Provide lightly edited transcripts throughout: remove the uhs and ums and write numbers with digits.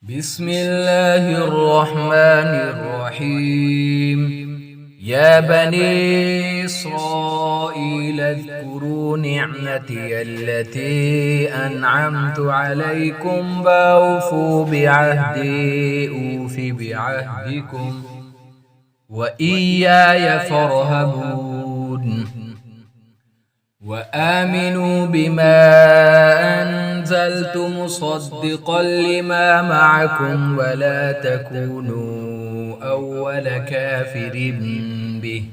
بسم الله الرحمن الرحيم. يا بني إسرائيل اذكروا نعمتي التي أنعمت عليكم وأوفوا بعهدي أوف بعهدكم وإياي فارهبون. وآمنوا بما أنزلت مصدقا لما معكم ولا تكونوا أول كافر به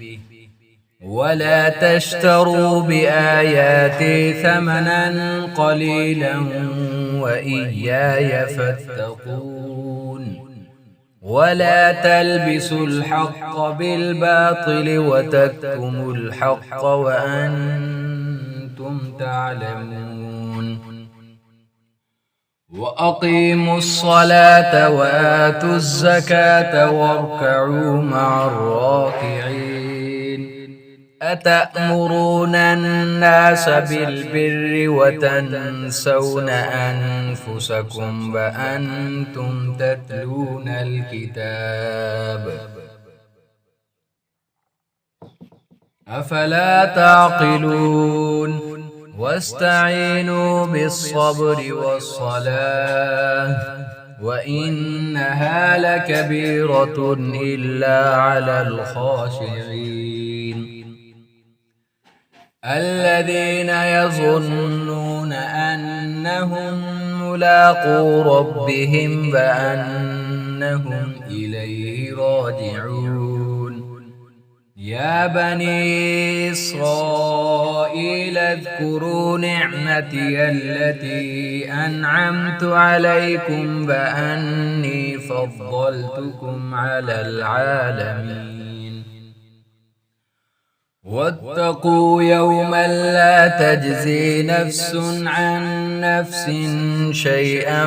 ولا تشتروا بآياتي ثمنا قليلا وإياي فاتقون. ولا تلبسوا الحق بالباطل وتكتموا الحق وأنتم تعلمون. وأقيموا الصلاة وآتوا الزكاة واركعوا مع الراكعين. أتأمرون الناس بالبر وتنسون أنفسكم وأنتم تتلون الكتاب أفلا تعقلون. واستعينوا بالصبر والصلاة وإنها لكبيرة إلا على الخاشعين الذين يظنون أنهم ملاقو ربهم وأنهم إليه راجعون. يا بني إسرائيل اذكروا نعمتي التي أنعمت عليكم وأني فضلتكم على العالمين. واتقوا يوما لا تجزي نفس عن نفس شيئا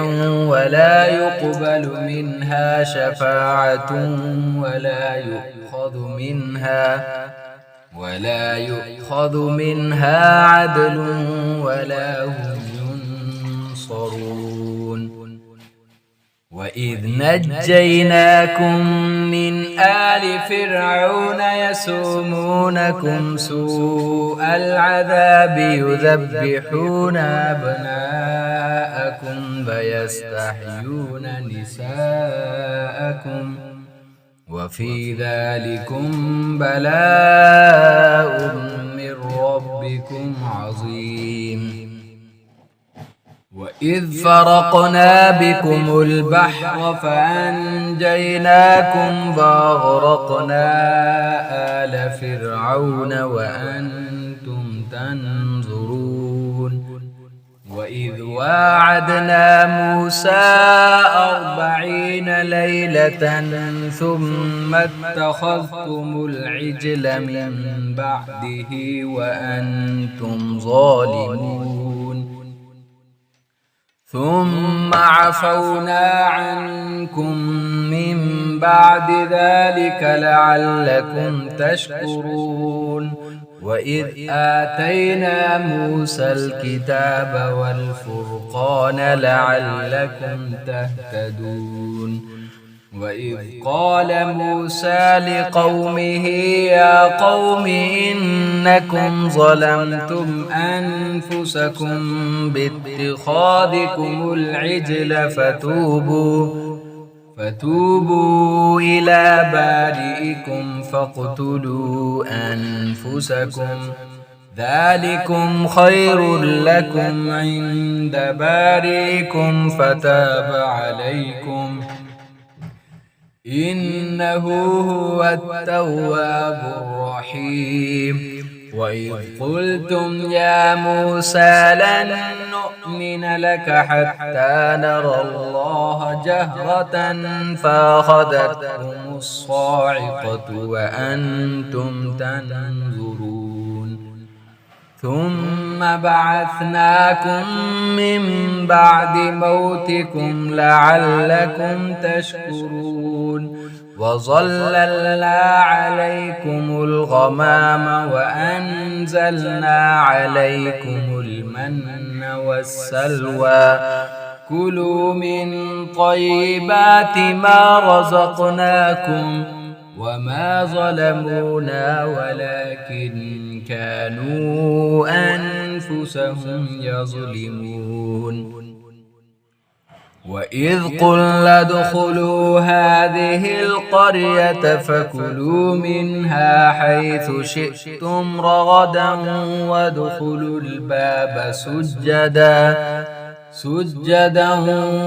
ولا يقبل منها شفاعة ولا يؤخذ منها عدل ولا هم ينصرون. وإذ نجيناكم من آل فرعون يسومونكم سوء العذاب يذبحون أبناءكم ويستحيون نساءكم وفي ذلكم بلاء من ربكم عظيم. وإذ فرقنا بكم البحر فأنجيناكم وأغرقنا آل فرعون وأنتم تنظرون. وإذ واعدنا موسى 40 ليلة ثم اتخذتم العجل من بعده وأنتم ظالمون ثم عفونا عنكم من بعد ذلك لعلكم تشكرون. وإذ آتينا موسى الكتاب والفرقان لعلكم تهتدون. وإذ قال موسى لقومه يا قوم إنكم ظلمتم أنفسكم باتخاذكم العجل فتوبوا إلى بارئكم فاقتلوا أنفسكم ذلكم خير لكم عند بارئكم فتاب عليكم إنه هو التواب الرحيم. وإذ قلتم يا موسى لن نؤمن لك حتى نرى الله جهرة فأخذتكم الصاعقة وأنتم تنظرون ثم بعثناكم من بعد موتكم لعلكم تشكرون. وظللنا عليكم الغمام وأنزلنا عليكم المن والسلوى كلوا من طيبات ما رزقناكم وما ظلمونا ولكن كانوا أنفسهم يظلمون وإذ قلنا ادخلوا هذه القرية فكلوا منها حيث شئتم رغدا وادخلوا الباب سجدا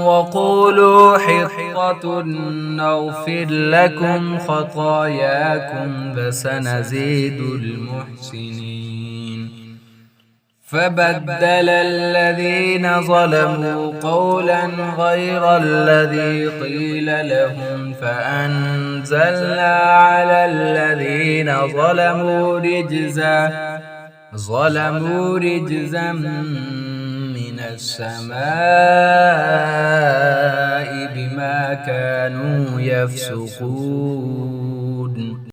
وقولوا حطة نغفر لكم خطاياكم فسنزيد المحسنين فبدل الذين ظلموا قولا غير الذي قيل لهم فأنزلنا على الذين ظلموا رجزا من السماء بما كانوا يفسقون